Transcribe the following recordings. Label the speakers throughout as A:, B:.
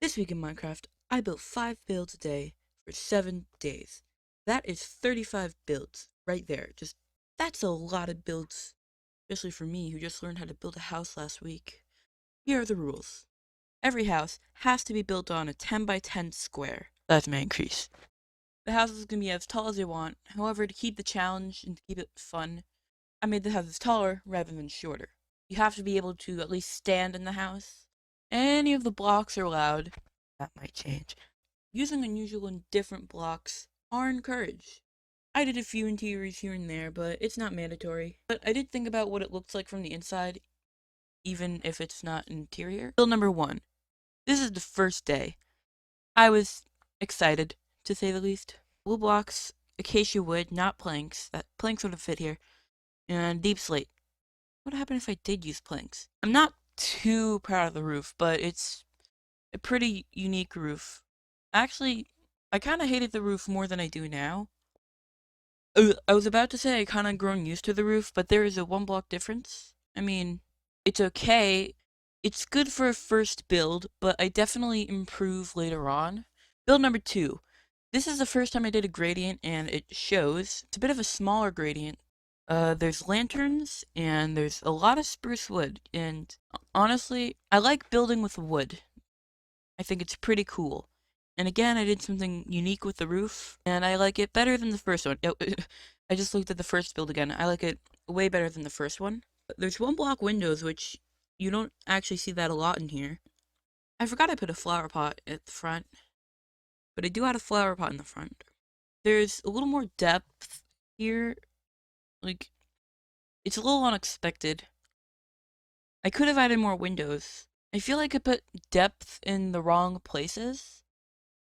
A: This week in Minecraft, I built 5 builds a day for 7 days. That is 35 builds right there. That's a lot of builds, especially for me who just learned how to build a house last week. Here are the rules. Every house has to be built on a 10 by 10 square. That's my increase. The house is going to be as tall as I want. However, to keep the challenge and to keep it fun, I made the houses taller rather than shorter. You have to be able to at least stand in the house. Any of the blocks are allowed. That might change. Using unusual and different blocks are encouraged. I did a few interiors here and there, but it's not mandatory. But I did think about what it looks like from the inside, even if it's not interior. Build number 1. This is the first day. I was excited, to say the least. Blue blocks, acacia wood, not planks. That planks would have fit here. And deep slate. What would happen if I did use planks? I'm not too proud of the roof, but it's a pretty unique roof. Actually, I kind of hated the roof more than I do now. I was about to say I kind of grown used to the roof, but there is a 1 block difference. I mean, it's okay. It's good for a first build, but I definitely improve later on. Build number 2. This is the first time I did a gradient, and it shows. It's a bit of a smaller gradient. There's lanterns, and there's a lot of spruce wood, and honestly, I like building with wood. I think it's pretty cool. And again, I did something unique with the roof, and I like it better than the first one. I just looked at the first build again. I like it way better than the first one. There's 1 block windows, which you don't actually see that a lot in here. I forgot I put a flower pot at the front, but I do have a flower pot in the front. There's a little more depth here. Like, it's a little unexpected. I could have added more windows. I feel like I put depth in the wrong places.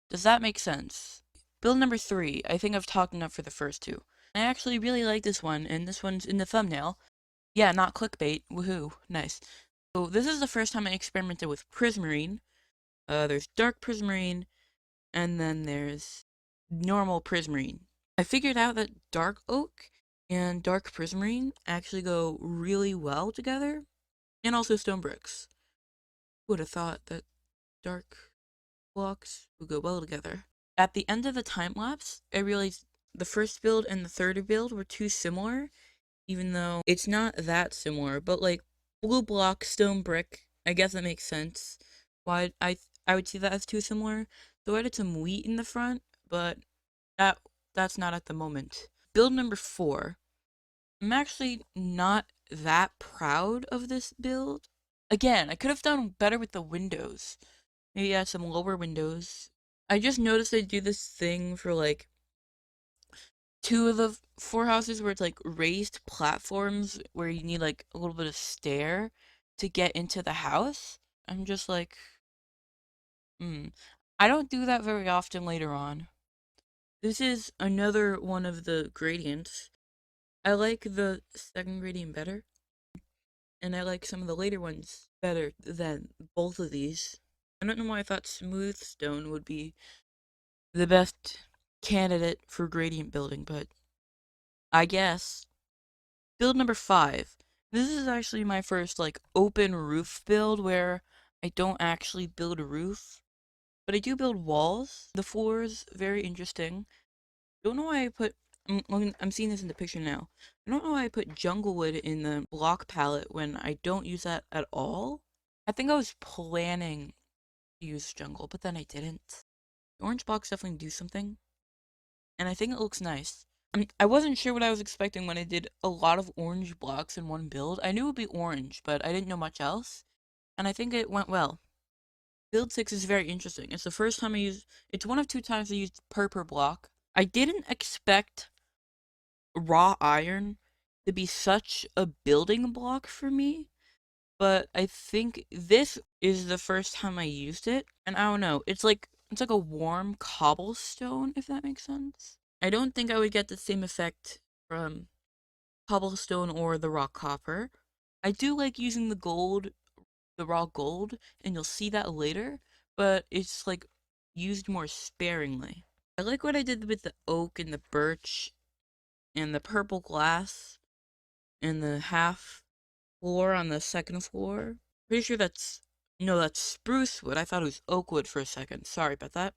A: Does that make sense? Build number 3. I think I've talked enough for the first 2. I actually really like this one, and this one's in the thumbnail. Yeah, not clickbait. Woohoo. Nice. So this is the first time I experimented with prismarine. There's dark prismarine, and then there's normal prismarine. I figured out that dark oak and dark prismarine actually go really well together, and also stone bricks. Who would have thought that dark blocks would go well together? At the end of the time lapse, I realized the first build and the third build were too similar, even though it's not that similar. But like blue block, stone brick, I guess that makes sense. Why I would see that as too similar. So I added some wheat in the front, but that's not at the moment. Build number 4. I'm actually not that proud of this build. Again, I could have done better with the windows. Maybe add some lower windows. I just noticed they do this thing for like 2 of the 4 houses where it's like raised platforms where you need like a little bit of stair to get into the house. I'm just like, I don't do that very often later on. This is another one of the gradients. I like the second gradient better, and I like some of the later ones better than both of these. I don't know why I thought smooth stone would be the best candidate for gradient building, but I guess. Build number 5. This is actually my first like open roof build where I don't actually build a roof, but I do build walls. The floor is very interesting. Don't know why I put. I'm seeing this in the picture now. I don't know why I put jungle wood in the block palette when I don't use that at all. I think I was planning to use jungle, but then I didn't. The orange blocks definitely do something, and I think it looks nice. I wasn't sure what I was expecting when I did a lot of orange blocks in one build. I knew it would be orange, but I didn't know much else, and I think it went well. Build 6 is very interesting. It's the first time it's one of 2 times I used purple block. I didn't expect raw iron to be such a building block for me, but I think this is the first time I used it, and I don't know, it's like a warm cobblestone, if that makes sense. I don't think I would get the same effect from cobblestone or the raw copper. I do like using the raw gold, and you'll see that later, but it's like used more sparingly. I like what I did with the oak and the birch and the purple glass and the half floor on the second floor. Pretty sure that's No, that's spruce wood. I thought it was oak wood for a second. Sorry about that.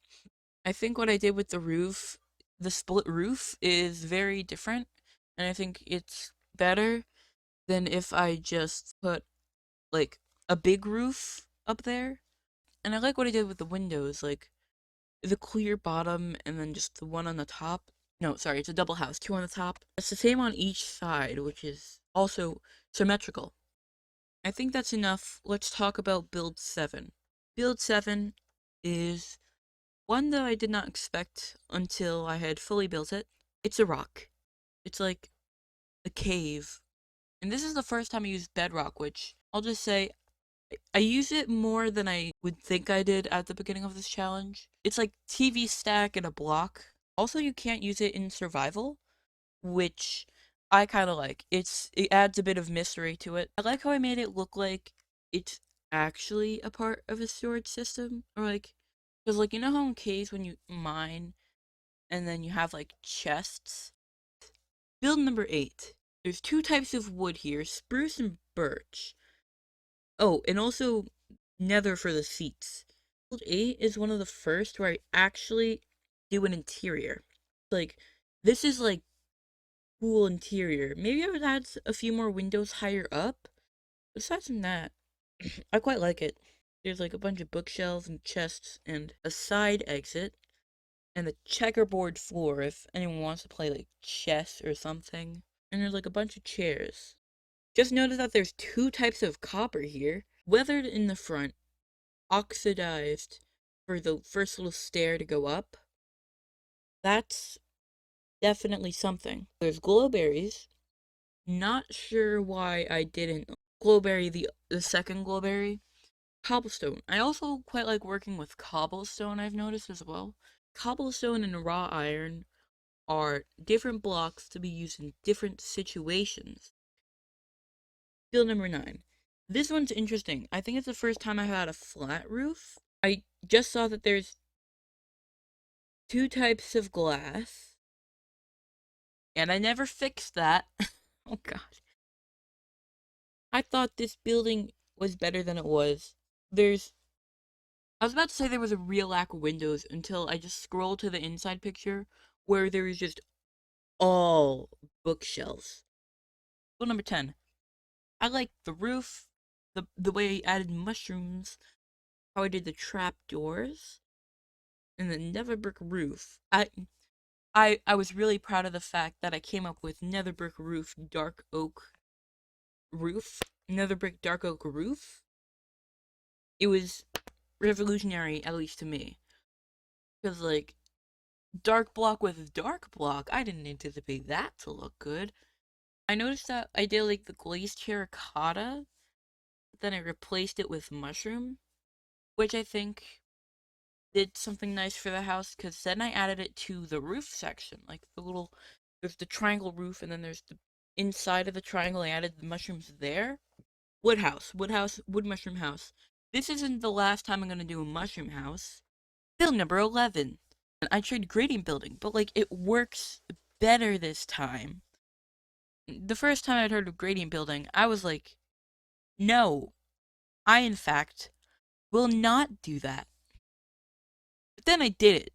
A: I think what I did with the roof, the split roof, is very different, and I think it's better than if I just put like a big roof up there. And I like what I did with the windows, like the clear bottom and then just the one on the top. No, sorry, it's a double house, two on the top. It's the same on each side, which is also symmetrical. I think that's enough. Let's talk about build 7. Build 7 is one that I did not expect until I had fully built it. It's a rock. It's like a cave. And this is the first time I used bedrock, which I'll just say I use it more than I would think I did at the beginning of this challenge. It's like TV stack and a block. Also, you can't use it in survival, which I kind of like. It adds a bit of mystery to it. I like how I made it look like it's actually a part of a storage system, or like, because like you know how in caves when you mine and then you have like chests. Build number 8. There's two types of wood here: spruce and birch. Oh, and also nether for the seats. Build 8 is one of the first where I actually do an interior. Like, this is like cool interior. Maybe I would add a few more windows higher up. Aside from that, I quite like it. There's like a bunch of bookshelves and chests and a side exit and a checkerboard floor if anyone wants to play like chess or something. And there's like a bunch of chairs. Just notice that there's two types of copper here. Weathered in the front, oxidized for the first little stair to go up. That's definitely something. There's glowberries. Not sure why I didn't glowberry the second glowberry. Cobblestone. I also quite like working with cobblestone, I've noticed as well. Cobblestone and raw iron are different blocks to be used in different situations. Build number 9. This one's interesting. I think it's the first time I've had a flat roof. I just saw that there's two types of glass, and I never fixed that. Oh god. I thought this building was better than it was. There's I was about to say there was a real lack of windows until I just scrolled to the inside picture where there was just all bookshelves. Build number 10. I like the roof, the way I added mushrooms, how I did the trap doors, and the nether brick roof. I was really proud of the fact that I came up with nether brick roof, dark oak roof, nether brick dark oak roof. It was revolutionary, at least to me, because like dark block with dark block, I didn't anticipate that to look good. I noticed that I did like the glazed terracotta, then I replaced it with mushroom, which I think did something nice for the house, because then I added it to the roof section, like there's the triangle roof, and then there's the inside of the triangle, I added the mushrooms there. Wood mushroom house. This isn't the last time I'm gonna do a mushroom house. Build number 11. And I tried gradient building, but like it works better this time. The first time I'd heard of gradient building, I was like, no, I in fact will not do that. But then I did it.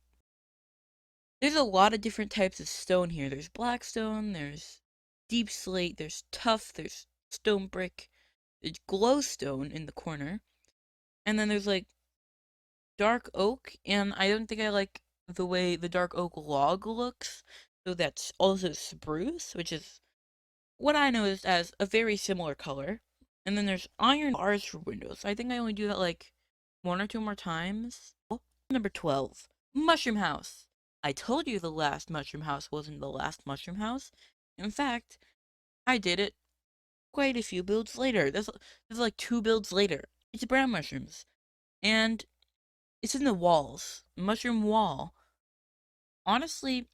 A: There's a lot of different types of stone here. There's black stone, there's deep slate, there's tough, there's stone brick, there's glowstone in the corner, and then there's like dark oak, and I don't think I like the way the dark oak log looks, so that's also spruce, which is what I noticed as a very similar color. And then there's iron bars for windows. I think I only do that like one or two more times. Number 12. Mushroom house. I told you the last mushroom house wasn't the last mushroom house. In fact, I did it quite a few builds later. This is like 2 builds later. It's brown mushrooms. And it's in the walls. Mushroom wall. Honestly,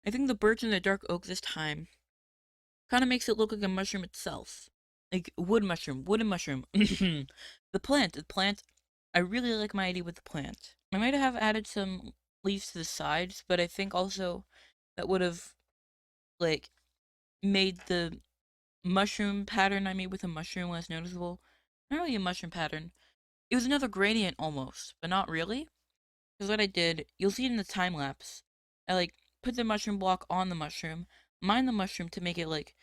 A: I think the birch and the dark oak this time kind of makes it look like a mushroom itself. Like wooden mushroom. The plant, I really like my idea with the plant. I might have added some leaves to the sides, but I think also that would have, like, made the mushroom pattern I made with a mushroom less noticeable. Not really a mushroom pattern. It was another gradient almost, but not really. Because what I did, you'll see it in the time lapse. I like put the mushroom block on the mushroom, mine the mushroom to make it like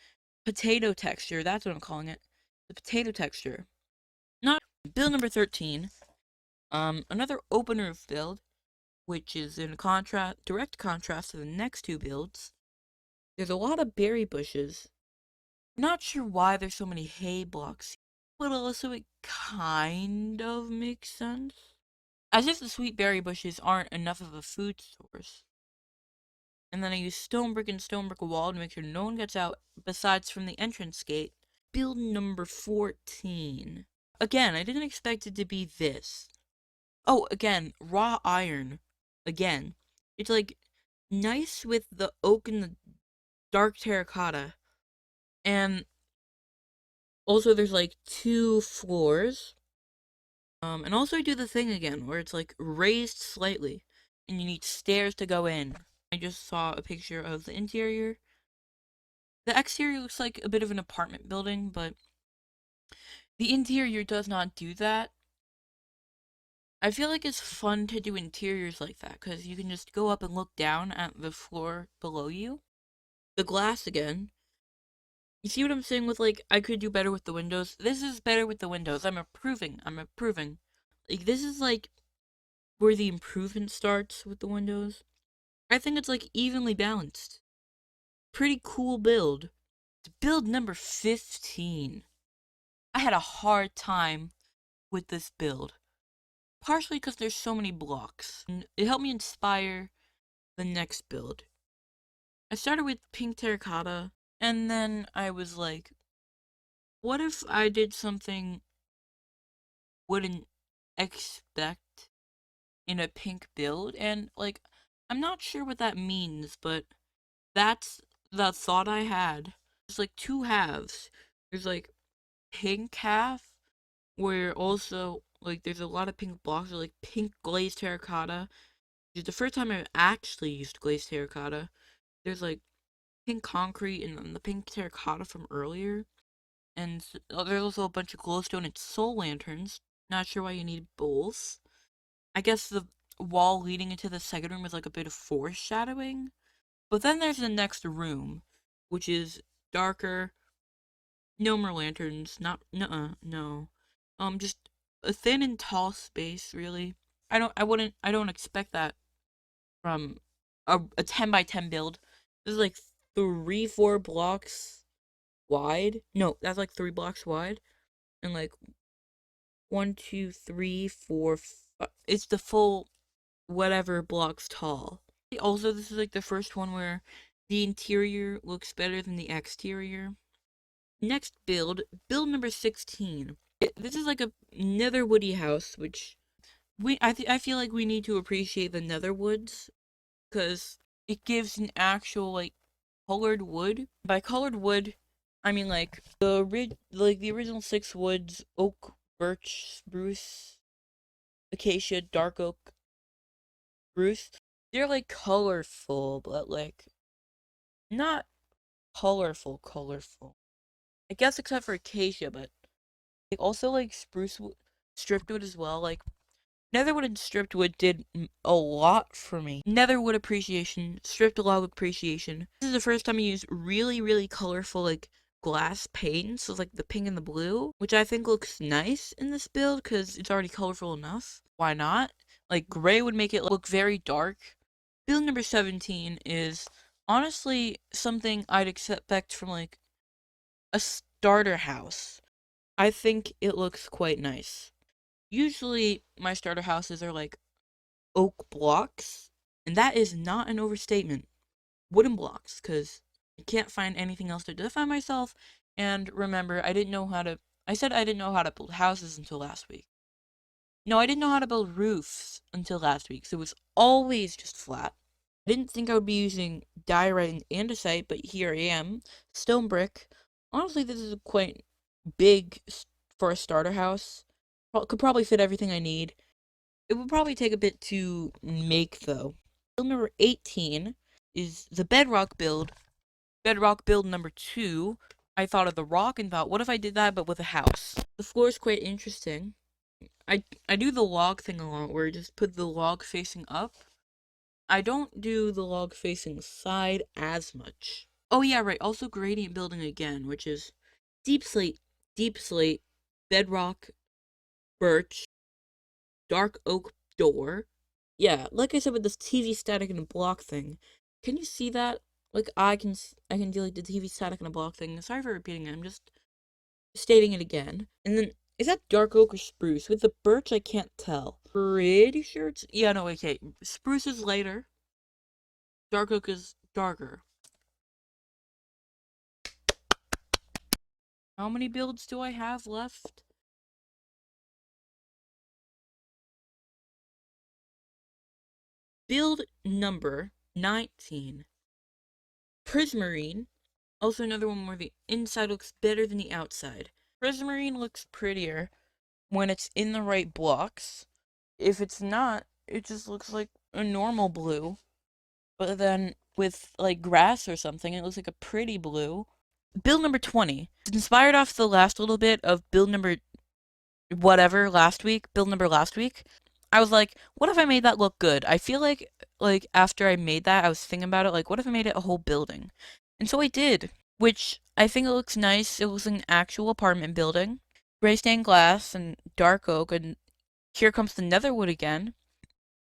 A: potato texture. That's what I'm calling it. The potato texture. Not build number 13. Another open roof build, which is in direct contrast to the next two builds. There's a lot of berry bushes. Not sure why there's so many hay blocks, but also it kind of makes sense. As if the sweet berry bushes aren't enough of a food source. And then I use stone brick and stone brick wall to make sure no one gets out besides from the entrance gate. Build number 14. Again, I didn't expect it to be this. Oh, again, raw iron. Again. It's like nice with the oak and the dark terracotta. And also there's like 2 floors. And also I do the thing again where it's like raised slightly and you need stairs to go in. I just saw a picture of the interior. The exterior looks like a bit of an apartment building, but the interior does not do that. I feel like it's fun to do interiors like that because you can just go up and look down at the floor below you. The glass again. You see what I'm saying with like, I could do better with the windows? This is better with the windows. I'm improving. Like, this is like where the improvement starts with the windows. I think it's like evenly balanced. Pretty cool build. Build number 15. I had a hard time with this build. Partially because there's so many blocks. And it helped me inspire the next build. I started with pink terracotta, and then I was like, what if I did something wouldn't expect in a pink build? And like, I'm not sure what that means, but that's the thought I had. There's like 2 halves. There's like pink half, where also like there's a lot of pink blocks, or like pink glazed terracotta. It's the first time I've actually used glazed terracotta. There's like pink concrete and then the pink terracotta from earlier. And there's also a bunch of glowstone and soul lanterns. Not sure why you need both. I guess the wall leading into the second room is like a bit of foreshadowing. But then there's the next room, which is darker. No more lanterns. Not, nuh-uh, no. Just a thin and tall space, really. I don't expect that from a 10 by 10 build. This is like 3-4 blocks wide. No, that's like 3 blocks wide. And like 1, 2, 3, 4, 5. It's the full whatever blocks tall. Also, this is like the first one where the interior looks better than the exterior. Next build number 16. This is like a netherwoody house, which I feel like we need to appreciate the netherwoods because it gives an actual like colored wood. By colored wood, I mean like the original 6 woods: oak, birch, spruce, acacia, dark oak, spruce. They're like colorful, but like not colorful. I guess except for acacia, but like also like stripped wood as well. Like netherwood and stripped wood did a lot for me. Netherwood appreciation, stripped log appreciation. This is the first time I used really colorful like glass paints, so like the pink and the blue, which I think looks nice in this build because it's already colorful enough. Why not? Like gray would make it look very dark. Build number 17 is honestly something I'd expect from like a starter house. I think it looks quite nice. Usually, my starter houses are like oak blocks, and that is not an overstatement. Wooden blocks, because I can't find anything else to define myself. And remember, I said I didn't know how to build houses until last week. No, I didn't know how to build roofs until last week, so it was always just flat. I didn't think I would be using diorite and andesite, but here I am. Stone brick. Honestly, this is quite big for a starter house. Could probably fit everything I need. It would probably take a bit to make, though. Build number 18 is the bedrock build. Bedrock build number 2. I thought of the rock and thought, what if I did that but with a house? The floor is quite interesting. I do the log thing a lot, where I just put the log facing up. I don't do the log facing side as much. Oh yeah, right. Also gradient building again, which is deep slate, bedrock, birch, dark oak door. Yeah, like I said with this TV static and a block thing. Can you see that? Like I can do like the TV static and a block thing. Sorry for repeating it. I'm just stating it again. And then is that dark oak or spruce? With the birch, I can't tell. Pretty sure it's yeah. No, okay. Spruce is lighter. Dark oak is darker. How many builds do I have left? Build number 19. Prismarine. Also another one where the inside looks better than the outside. Prismarine looks prettier when it's in the right blocks. If it's not, it just looks like a normal blue. But then with like grass or something, it looks like a pretty blue. Build number 20. It's inspired off the last little bit of build number whatever last week, build number last week. I was like, what if I made that look good? I feel like after I made that, I was thinking about it, like, what if I made it a whole building? And so I did, which I think it looks nice. It looks like an actual apartment building. Gray stained glass and dark oak, and here comes the netherwood again.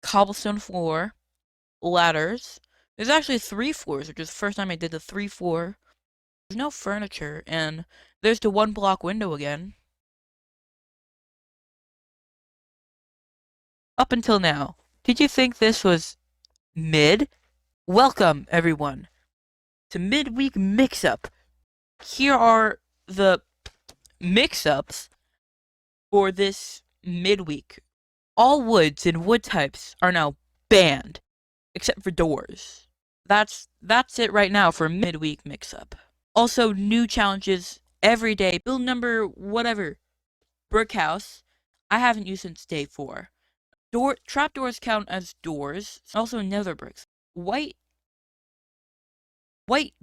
A: Cobblestone floor, ladders. There's actually 3 floors, which is the first time I did the 3-floor. There's no furniture, and there's the 1-block window again. Up until now, did you think this was mid? Welcome, everyone, to Midweek Mix-Up. Here are the mix-ups for this midweek. All woods and wood types are now banned, except for doors. That's it right now for midweek mix-up. Also, new challenges every day. Build number whatever. Brick house. I haven't used since day 4. Trapdoors count as doors. Also nether bricks. White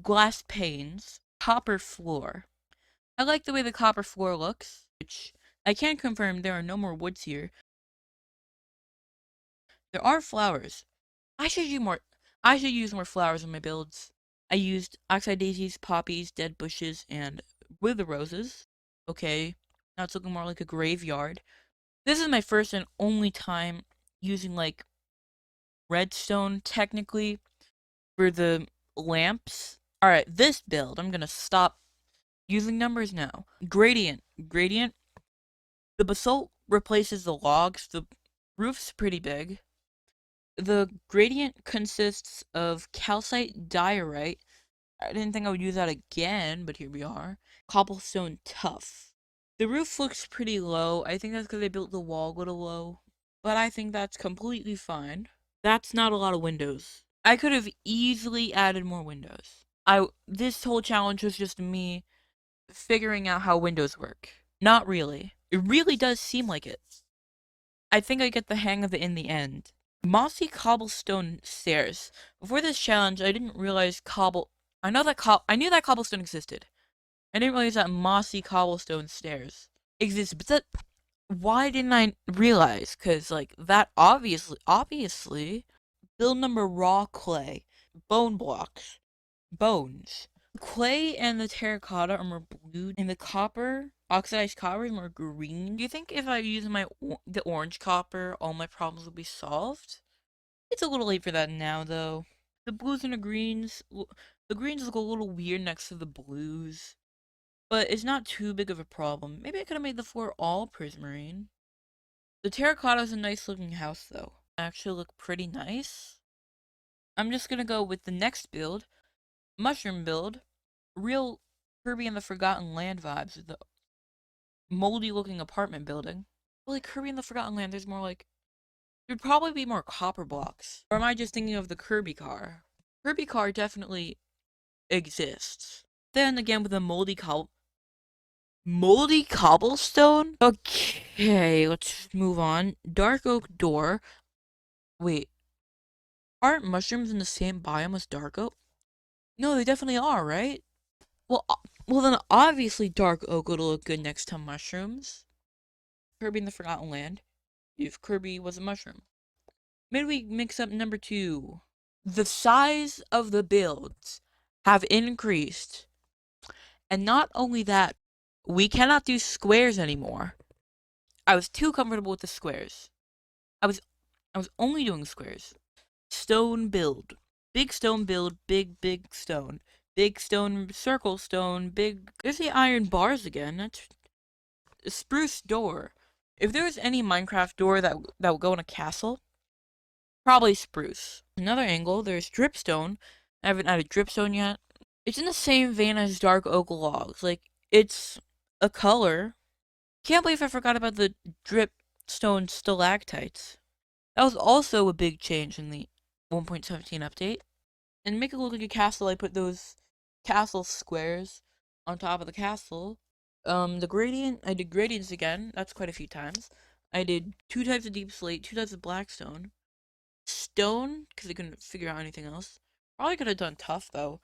A: glass panes. Copper floor. I like the way the copper floor looks, which I can confirm there are no more woods here. There are flowers. I should use more flowers in my builds. I used oxeye daisies, poppies, dead bushes, and wither roses. Okay, now it's looking more like a graveyard. This is my first and only time using like redstone technically for the lamps. Alright, this build, I'm gonna stop using numbers now. Gradient. The basalt replaces the logs. The roof's pretty big. The gradient consists of calcite diorite. I didn't think I would use that again, but here we are. Cobblestone tuff. The roof looks pretty low. I think that's because they built the wall a little low. But I think that's completely fine. That's not a lot of windows. I could have easily added more windows. This whole challenge was just me figuring out how windows work. Not really. It really does seem like it. I think I get the hang of it in the end. Mossy cobblestone stairs. Before this challenge, I didn't realize I knew that cobblestone existed. I didn't realize that mossy cobblestone stairs existed. But why didn't I realize? Cause like that obviously, build number raw clay, bone blocks, bones. Clay and the terracotta are more blue, and the oxidized copper is more green. Do you think if I use the orange copper, all my problems will be solved? It's a little late for that now, though. The blues and the greens look a little weird next to the blues, but it's not too big of a problem. Maybe I could have made the floor all prismarine. The terracotta is a nice looking house, though. Actually look pretty nice. I'm just gonna go with the next build. Mushroom build, real Kirby and the Forgotten Land vibes with the moldy looking apartment building. Well, like Kirby and the Forgotten Land, there'd probably be more copper blocks. Or am I just thinking of the Kirby car? Kirby car definitely exists. Then again with a moldy cobblestone? Okay, let's move on. Dark oak door. Wait. Aren't mushrooms in the same biome as dark oak? No, they definitely are, right? Well, then obviously dark oak would look good next to mushrooms. Kirby in the Forgotten Land if Kirby was a mushroom. Midweek mix-up number 2. The size of the builds have increased. And not only that, we cannot do squares anymore. I was too comfortable with the squares. I was only doing squares. Stone build. Big stone build, big stone. Big stone, circle stone, big... There's the iron bars again. That's... A spruce door. If there was any Minecraft door that would go in a castle, probably spruce. Another angle, there's dripstone. I haven't added dripstone yet. It's in the same vein as dark oak logs. Like, it's a color. Can't believe I forgot about the dripstone stalactites. That was also a big change in the 1.17 update. And to make it look like a castle, I put those castle squares on top of the castle. The gradient, I did gradients again. That's quite a few times. I did 2 types of deep slate, 2 types of black stone. Stone, because I couldn't figure out anything else. Probably could have done tough, though.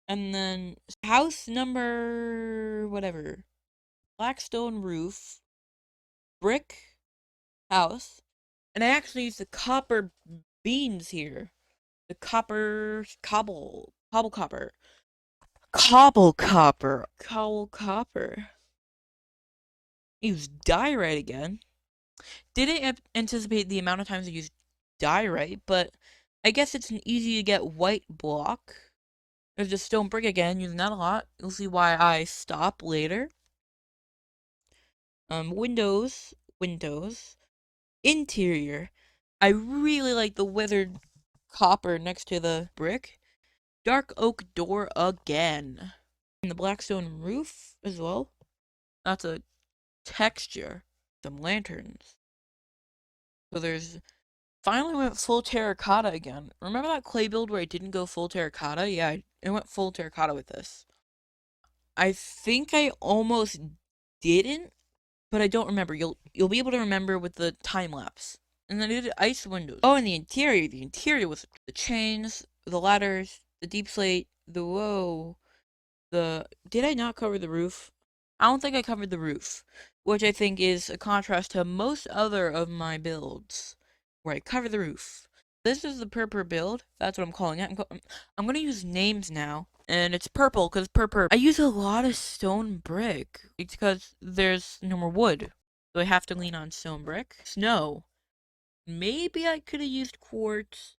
A: And then house number... whatever. Black stone roof. Brick house. And I actually used the copper beams here. The copper... cobble copper. Cobble copper. Use diorite again. Didn't anticipate the amount of times I used diorite, but I guess it's an easy to get white block. There's just stone brick again, using that a lot. You'll see why I stop later. Windows. Interior. I really like the weathered copper next to the brick. Dark oak door again. And the blackstone roof as well. That's a texture. Some lanterns. So there's... Finally went full terracotta again. Remember that clay build where I didn't go full terracotta? Yeah, I went full terracotta with this. I think I almost didn't, but I don't remember. You'll be able to remember with the time lapse. And then I did ice windows. Oh, and the interior. The interior was the chains, the ladders, the deep slate, did I not cover the roof? I don't think I covered the roof, which I think is a contrast to most other of my builds, where I cover the roof. This is the purple build. That's what I'm calling it. I'm gonna use names now, and it's purple because purple. I use a lot of stone brick. It's because there's no more wood, so I have to lean on stone brick. Snow. Maybe I could have used quartz.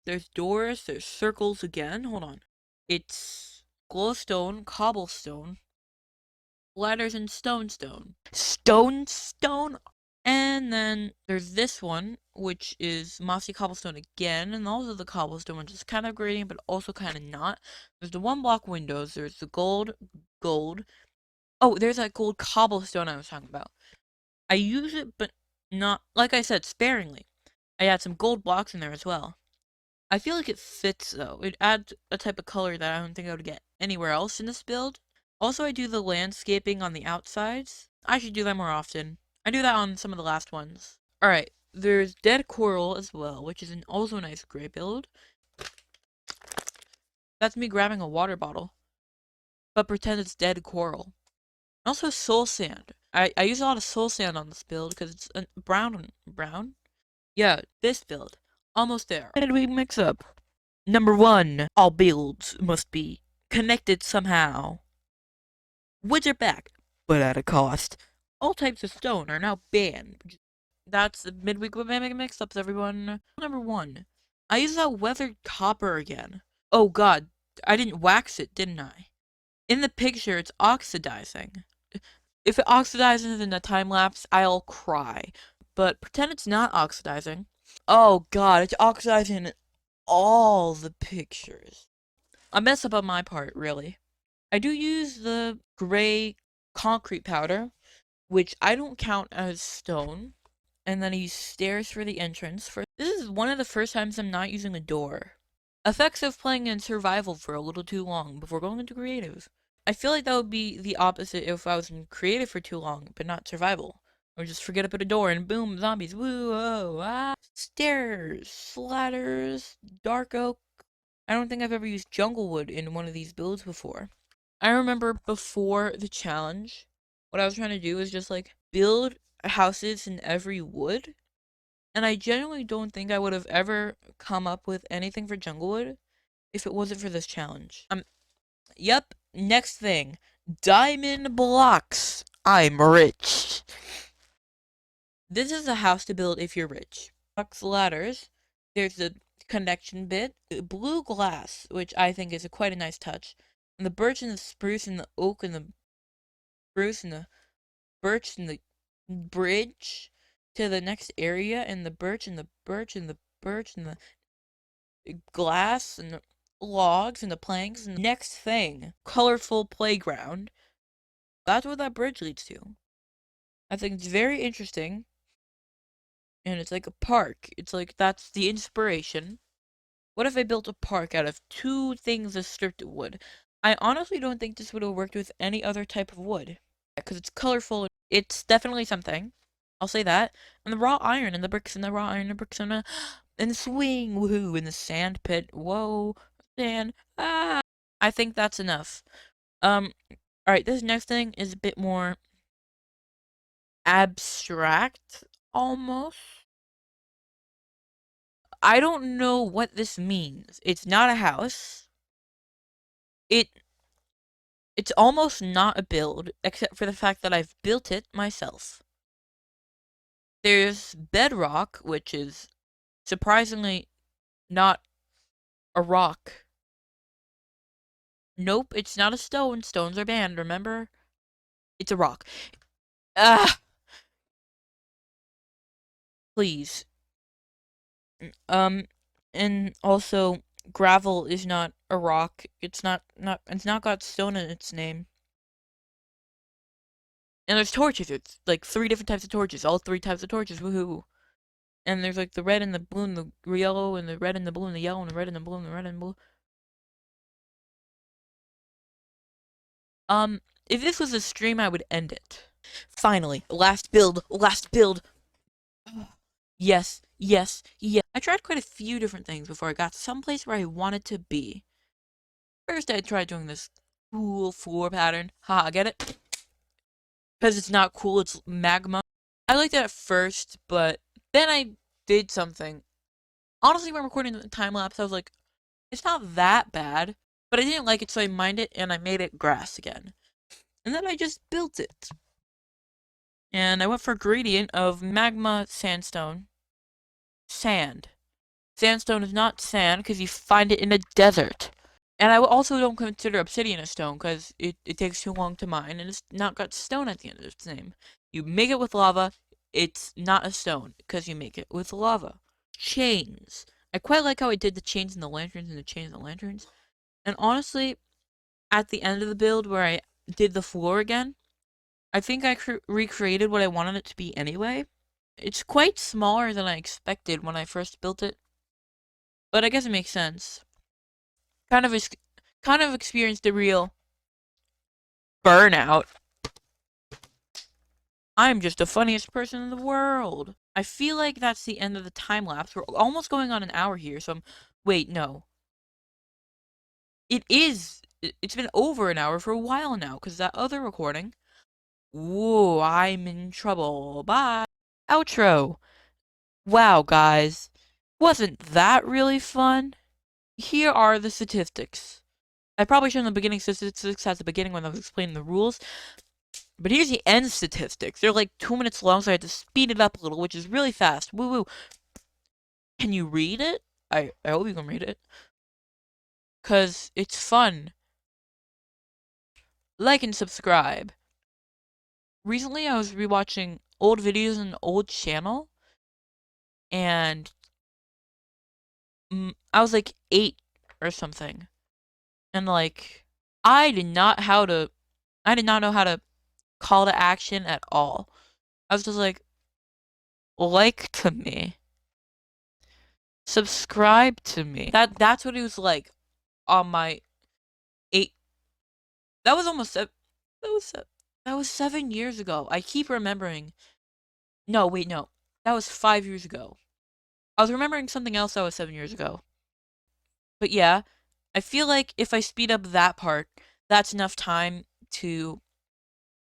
A: There's doors. There's circles again. Hold on. It's glowstone, cobblestone, ladders, and stone. And then there's this one, which is mossy cobblestone again, and also the cobblestone, which is kind of gradient, but also kind of not. There's the 1-block windows, there's the gold. Oh, there's that gold cobblestone I was talking about. I use it, but not, like I said, sparingly. I add some gold blocks in there as well. I feel like it fits, though. It adds a type of color that I don't think I would get anywhere else in this build. Also, I do the landscaping on the outsides. I should do that more often. I do that on some of the last ones. Alright, there's dead coral as well, which is also a nice gray build. That's me grabbing a water bottle, but pretend it's dead coral. Also soul sand. I use a lot of soul sand on this build because it's a brown? Yeah, this build. Almost there. How did we mix up? Number 1. All builds must be connected somehow. Woods are back, but at a cost. All types of stone are now banned. That's the midweek mix-ups, everyone. Number 1. I used that weathered copper again. Oh god, I didn't wax it, didn't I? In the picture, it's oxidizing. If it oxidizes in a time lapse, I'll cry. But pretend it's not oxidizing. Oh god, it's oxidizing in all the pictures. A mess up on my part, really. I do use the gray concrete powder, which I don't count as stone. And then I use stairs for the entrance. This is one of the first times I'm not using a door. Effects of playing in survival for a little too long before going into creative. I feel like that would be the opposite if I was in creative for too long, but not survival. Or just forget to put a door and boom, zombies, woo, oh, ah. Stairs, ladders, dark oak. I don't think I've ever used jungle wood in one of these builds before. I remember before the challenge, what I was trying to do is just like build houses in every wood, and I genuinely don't think I would have ever come up with anything for Junglewood if it wasn't for this challenge. Yep, next thing. Diamond blocks. I'm rich. This is a house to build if you're rich. Blocks ladders. There's the connection bit. Blue glass, which I think is quite a nice touch. And the birch and the spruce and the oak and the spruce and the birch and the bridge to the next area, and the birch and the birch and the birch and the glass and the logs and the planks. And the next thing, colorful playground. That's what that bridge leads to. I think it's very interesting. And it's like a park. It's like, that's the inspiration. What if I built a park out of 2 things of stripped wood? I honestly don't think this would have worked with any other type of wood. Because it's colorful. It's definitely something. I'll say that. And the raw iron and the bricks and the raw iron and the bricks and the swing, woohoo, in the sand pit. Whoa, sand. Ah. I think that's enough. Alright, this next thing is a bit more abstract, almost. I don't know what this means. It's not a house. It's almost not a build, except for the fact that I've built it myself. There's bedrock, which is surprisingly not a rock. Nope, it's not a stone. Stones are banned, remember? It's a rock. Ah! Please. And also, gravel is not a rock. It's not got stone in its name. And there's torches. It's like 3 different types of torches. All 3 types of torches. Woohoo. And there's like the red and the blue and the yellow and the red and the blue and the yellow and the red and the blue and the red and blue. If this was a stream, I would end it. Finally, last build, last build. Yes, yes, yes. I tried quite a few different things before I got to some place where I wanted to be. First, I tried doing this cool floor pattern. Haha, get it? Because it's not cool, it's magma. I liked it at first, but then I did something. Honestly, when recording the time lapse, I was like, it's not that bad. But I didn't like it, so I mined it and I made it grass again. And then I just built it. And I went for a gradient of magma sandstone. Sand. Sandstone is not sand because you find it in a desert. And I also don't consider obsidian a stone because it takes too long to mine and it's not got stone at the end of its name. You make it with lava, it's not a stone because you make it with lava. Chains. I quite like how I did the chains and the lanterns and the chains and the lanterns. And honestly, at the end of the build where I did the floor again, I think I recreated what I wanted it to be anyway. It's quite smaller than I expected when I first built it, but I guess it makes sense. Kind of experienced a real burnout. I'm just the funniest person in the world. I feel like that's the end of the time lapse. We're almost going on an hour here, so wait, no. It is. It's been over an hour for a while now, because that other recording. Whoa, I'm in trouble. Bye. Outro. Wow, guys. Wasn't that really fun? Here are the statistics. I probably should have the beginning statistics at the beginning when I was explaining the rules. But here's the end statistics. They're like 2 minutes long, so I had to speed it up a little, which is really fast. Woo woo. Can you read it? I hope you can read it. Because it's fun. Like and subscribe. Recently, I was rewatching old videos on an old channel. And I was like 8 or something. And like, I did not know how to call to action at all. I was just like to me. Subscribe to me. That's what it was like on my 8. That was almost that was 7 years ago. I keep remembering. No, wait, no. That was 5 years ago. I was remembering something else that was 7 years ago. But yeah, I feel like if I speed up that part, that's enough time to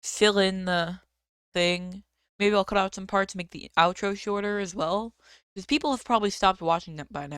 A: fill in the thing. Maybe I'll cut out some parts, make the outro shorter as well. Because people have probably stopped watching them by now.